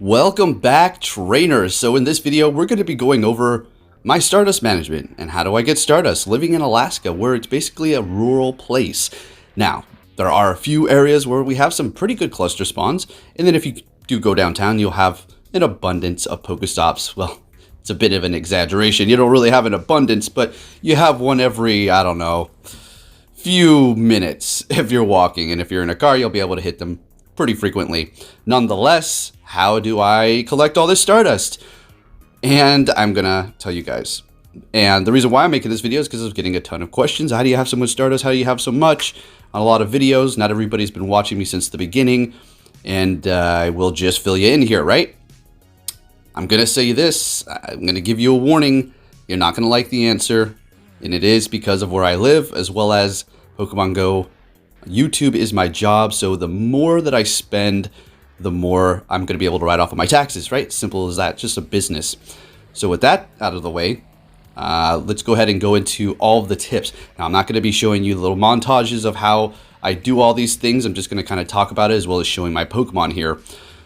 Welcome back, trainers. So in this video, we're going to be going over my Stardust management and how do I get Stardust living in Alaska, where it's basically a rural place. Now, there are a few areas where we have some pretty good cluster spawns, and then if you do go downtown, you'll have an abundance of Pokestops. Well, it's a bit of an exaggeration. You don't really have an abundance, but you have one every, I don't know, few minutes if you're walking, and if you're in a car, you'll be able to hit them pretty frequently. Nonetheless, how do I collect all this Stardust? And I'm gonna tell you guys. And the reason why I'm making this video is because I was getting a ton of questions. How do you have so much Stardust? How do you have so much? On a lot of videos. Not everybody's been watching me since the beginning. And I will just fill you in here, right? I'm gonna say this. I'm gonna give you a warning. You're not gonna like the answer. And it is because of where I live, as well as Pokemon Go. YouTube is my job, so the more that I spend, the more I'm going to be able to write off of my taxes, right? Simple as that, just a business. So with that out of the way, let's go ahead and go into all of the tips. Now, I'm not going to be showing you little montages of how I do all these things. I'm just going to kind of talk about it as well as showing my Pokemon here.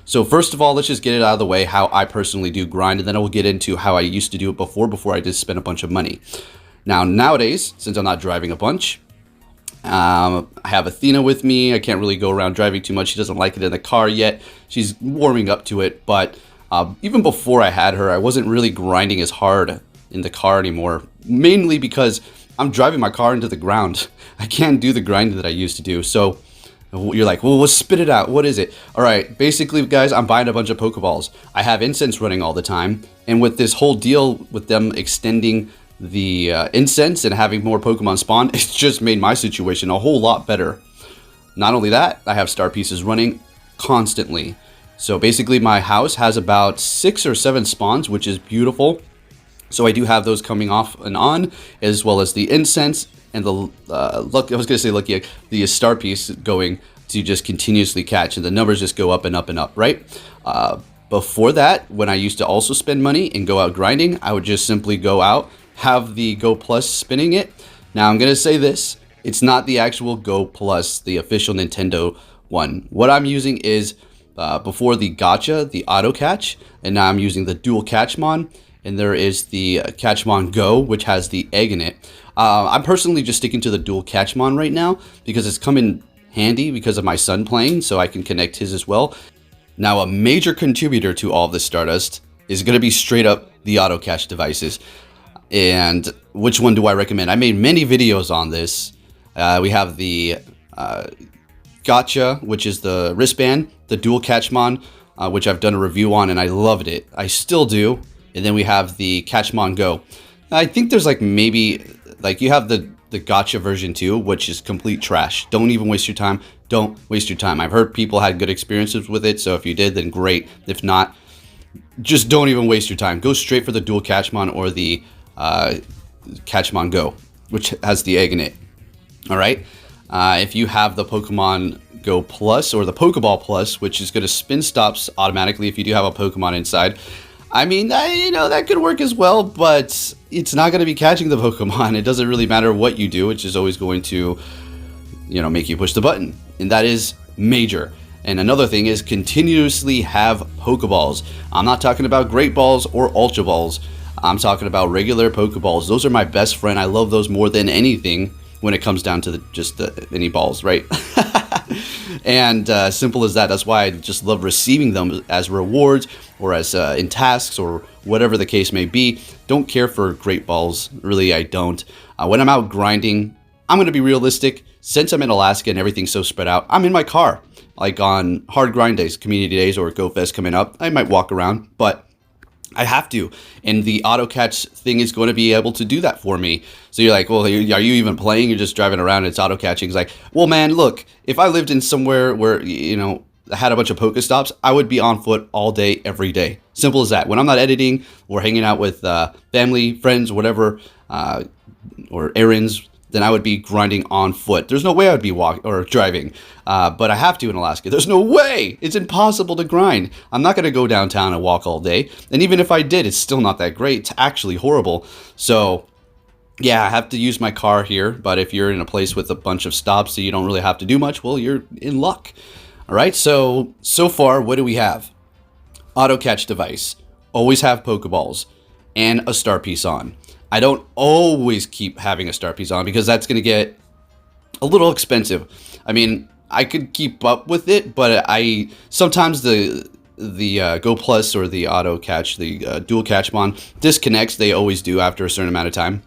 So first of all, let's just get it out of the way, how I personally do grind, and then I will get into how I used to do it before I did spend a bunch of money. Now, nowadays, since I'm not driving a bunch, I have Athena with me. I can't really go around driving too much. She doesn't like it in the car yet. She's warming up to it. But even before I had her, I wasn't really grinding as hard in the car anymore. Mainly because I'm driving my car into the ground. I can't do the grinding that I used to do. So you're like, well, let's spit it out. What is it? All right. Basically, guys, I'm buying a bunch of Pokeballs. I have incense running all the time. And with this whole deal with them extending the incense and having more Pokemon spawn, it's just made my situation a whole lot better. Not only that, I have star pieces running constantly. So basically my house has about 6 or 7 spawns, which is beautiful. So I do have those coming off and on, as well as the incense and the the star piece going to just continuously catch, and the numbers just go up and up and up, right? Before that, when I used to also spend money and go out grinding, I would just simply go out, have the Go Plus spinning it. Now I'm gonna say this, it's not the actual Go Plus, the official Nintendo one. What I'm using is before the Gacha, the Autocache, and now I'm using the Dual Catchmon, and there is the Catchmon Go, which has the egg in it. I'm personally just sticking to the Dual Catchmon right now because it's come in handy because of my son playing, so I can connect his as well. Now, a major contributor to all of this Stardust is going to be straight up the Autocache Devices. And which one do I recommend? I made many videos on this. We have the Gacha, which is the wristband, the Dual Catchmon, which I've done a review on, and I loved it. I still do. And then we have the Catchmon Go. I think there's like maybe, like you have the Gacha version too, which is complete trash. Don't even waste your time. Don't waste your time. I've heard people had good experiences with it, so if you did, then great. If not, just don't even waste your time. Go straight for the Dual Catchmon or the Catchmon Go, which has the egg in it. All right. If you have the Pokemon Go Plus or the Pokeball Plus, which is going to spin stops automatically if you do have a Pokemon inside, I mean, you know, that could work as well, but it's not going to be catching the Pokemon. It doesn't really matter what you do. It's just always going to, you know, make you push the button. And that is major. And another thing is continuously have Pokeballs. I'm not talking about Great Balls or Ultra Balls. I'm talking about regular Pokeballs. Those are my best friend. I love those more than anything when it comes down to any balls, right? And simple as that. That's why I just love receiving them as rewards or as in tasks or whatever the case may be. Don't care for Great Balls. Really, I don't. When I'm out grinding, I'm going to be realistic. Since I'm in Alaska and everything's so spread out, I'm in my car. Like on hard grind days, community days, or Go Fest coming up, I might walk around, but I have to, and the Autocache thing is going to be able to do that for me. So you're like, well, are you even playing? You're just driving around and it's auto-catching. It's like, well, man, look, if I lived in somewhere where, you know, I had a bunch of Pokestops, I would be on foot all day, every day. Simple as that. When I'm not editing or hanging out with family, friends, whatever, or errands, then I would be grinding on foot. There's no way I would be walking or driving, but I have to in Alaska. There's no way. It's impossible to grind. I'm not going to go downtown and walk all day. And even if I did, it's still not that great. It's actually horrible. So yeah, I have to use my car here. But if you're in a place with a bunch of stops so you don't really have to do much, well, you're in luck. All right. So far, what do we have? Autocache device. Always have Pokeballs and a star piece on. I don't always keep having a star piece on because that's going to get a little expensive. I mean, I could keep up with it, but I sometimes the Go Plus or the Auto Catch, the Dual Catch Mon disconnects. They always do after a certain amount of time,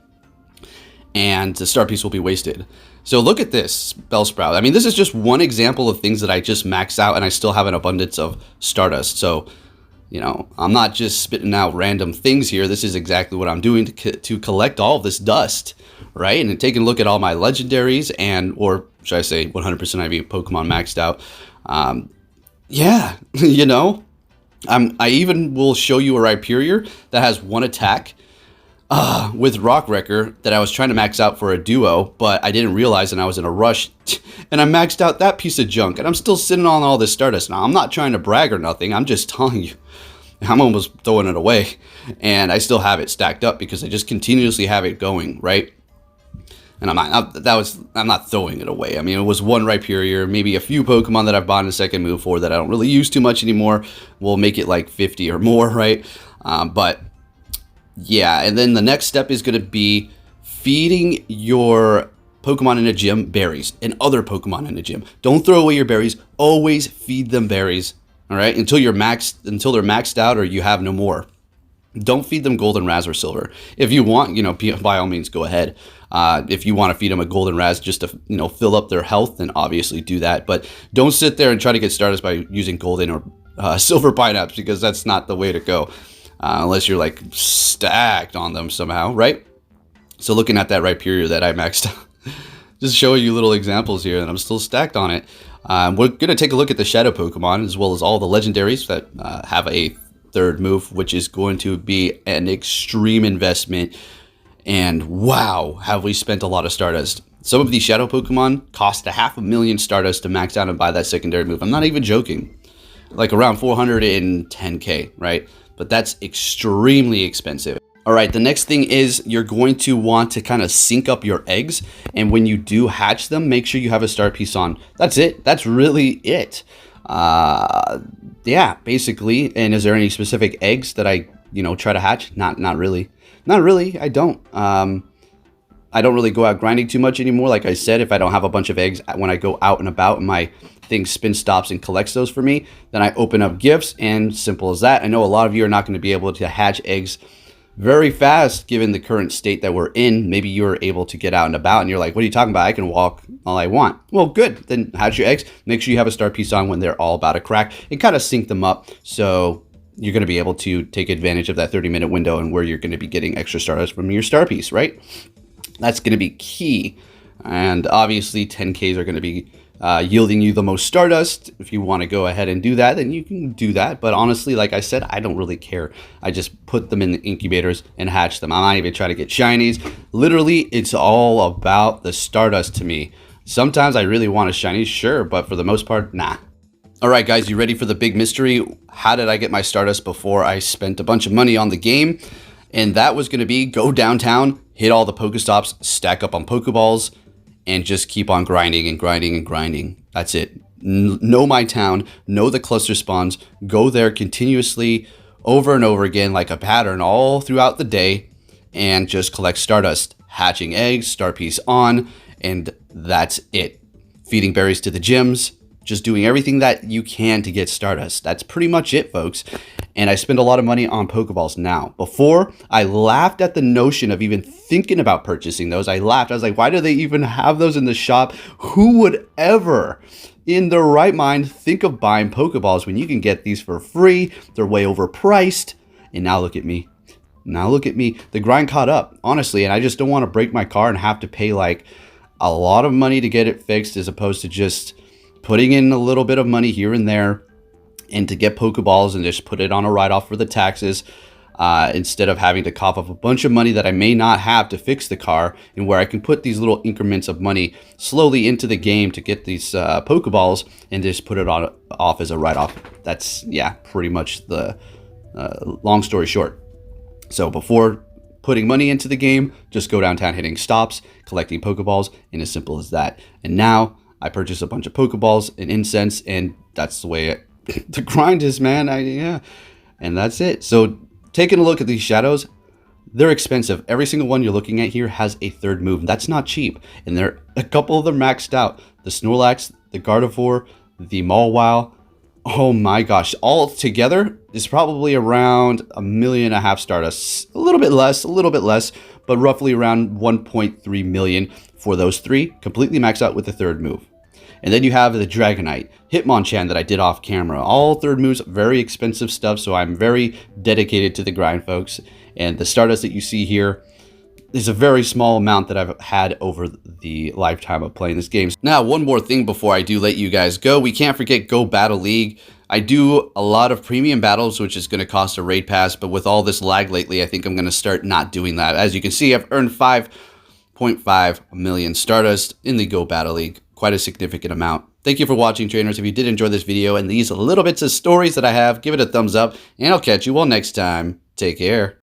and the star piece will be wasted. So look at this Bellsprout. I mean, this is just one example of things that I just maxed out, and I still have an abundance of Stardust. So, you know, I'm not just spitting out random things here. This is exactly what I'm doing to collect all of this dust, right? And taking a look at all my legendaries and, or should I say 100% IV Pokemon maxed out. Yeah, you know, I even will show you a Rhyperior that has one attack with Rock Wrecker that I was trying to max out for a duo, but I didn't realize, and I was in a rush, and I maxed out that piece of junk, and I'm still sitting on all this Stardust. Now, I'm not trying to brag or nothing. I'm just telling you. I'm almost throwing it away, and I still have it stacked up because I just continuously have it going, right? And I'm not throwing it away. I mean, it was one Rhyperior, maybe a few Pokemon that I've bought in a second move for that I don't really use too much anymore. We'll make it like 50 or more, right? But yeah, and then the next step is going to be feeding your Pokemon in a gym berries and other Pokemon in a gym. Don't throw away your berries. Always feed them berries. All right, until they're maxed out or you have no more. Don't feed them golden raz or silver. If you want, you know, by all means, go ahead. If you want to feed them a golden raz just to, you know, fill up their health, then obviously do that. But don't sit there and try to get Stardust by using golden or silver pineapples, because that's not the way to go. Unless you're like stacked on them somehow, right? So looking at that Rhyperior that I maxed out, just showing you little examples here, and I'm still stacked on it. We're going to take a look at the Shadow Pokemon, as well as all the legendaries that have a third move, which is going to be an extreme investment. And wow, have we spent a lot of Stardust. Some of these Shadow Pokemon cost 500,000 Stardust to max out and buy that secondary move. I'm not even joking. Like around 410k, right? But that's extremely expensive. All right, the next thing is you're going to want to kind of sync up your eggs. And when you do hatch them, make sure you have a star piece on. That's it. That's really it. Yeah, basically. And is there any specific eggs that I, you know, try to hatch? Not really. Not really. I don't. I don't really go out grinding too much anymore. Like I said, if I don't have a bunch of eggs when I go out and about and my thing spin stops and collects those for me, then I open up gifts, and simple as that. I know a lot of you are not going to be able to hatch eggs very fast given the current state that we're in. Maybe you're able to get out and about and you're like, what are you talking about? I can walk all I want. Well, good. Then hatch your eggs. Make sure you have a star piece on when they're all about to crack, and kind of sync them up so you're going to be able to take advantage of that 30-minute window and where you're going to be getting extra Stardust from your star piece, right? That's going to be key. And obviously 10Ks are going to be yielding you the most Stardust. If you want to go ahead and do that, then you can do that. But honestly, like I said, I don't really care. I just put them in the incubators and hatch them. I'm not even trying to get shinies. Literally, it's all about the Stardust to me. Sometimes I really want a shiny, sure, but for the most part, nah. All right, guys, you ready for the big mystery? How did I get my Stardust before I spent a bunch of money on the game? And that was going to be go downtown, hit all the Pokestops, stack up on Pokeballs, and just keep on grinding and grinding and grinding. That's it. Know my town, know the cluster spawns, go there continuously over and over again like a pattern all throughout the day, and just collect Stardust, hatching eggs, star piece on, and that's it. Feeding berries to the gyms, just doing everything that you can to get Stardust. That's pretty much it, folks. And I spend a lot of money on Pokeballs now. Before, I laughed at the notion of even thinking about purchasing those. I laughed. I was like, why do they even have those in the shop? Who would ever, in their right mind, think of buying Pokeballs when you can get these for free? They're way overpriced. And now look at me. Now look at me. The grind caught up, honestly, and I just don't want to break my car and have to pay like a lot of money to get it fixed, as opposed to just putting in a little bit of money here and there and to get Pokeballs and just put it on a write-off for the taxes, instead of having to cough up a bunch of money that I may not have to fix the car, and where I can put these little increments of money slowly into the game to get these Pokeballs and just put it off as a write-off. That's, yeah, pretty much the long story short. So before putting money into the game, just go downtown hitting stops, collecting Pokeballs, and as simple as that. And now I purchased a bunch of Pokeballs and incense, and that's the way the grind is, man. Yeah. And that's it. So taking a look at these shadows, they're expensive. Every single one you're looking at here has a third move. That's not cheap. And there a couple of them maxed out. The Snorlax, the Gardevoir, the Mawile. Oh my gosh. All together is probably around 1.5 million Stardust. A little bit less, but roughly around 1.3 million for those three. Completely maxed out with the third move. And then you have the Dragonite, Hitmonchan that I did off camera. All third moves, very expensive stuff, so I'm very dedicated to the grind, folks. And the Stardust that you see here is a very small amount that I've had over the lifetime of playing this game. Now, one more thing before I do let you guys go. We can't forget Go Battle League. I do a lot of premium battles, which is going to cost a raid pass, but with all this lag lately, I think I'm going to start not doing that. As you can see, I've earned 5.5 million Stardust in the Go Battle League. Quite a significant amount. Thank you for watching, trainers. If you did enjoy this video and these little bits of stories that I have, give it a thumbs up, and I'll catch you all next time. Take care.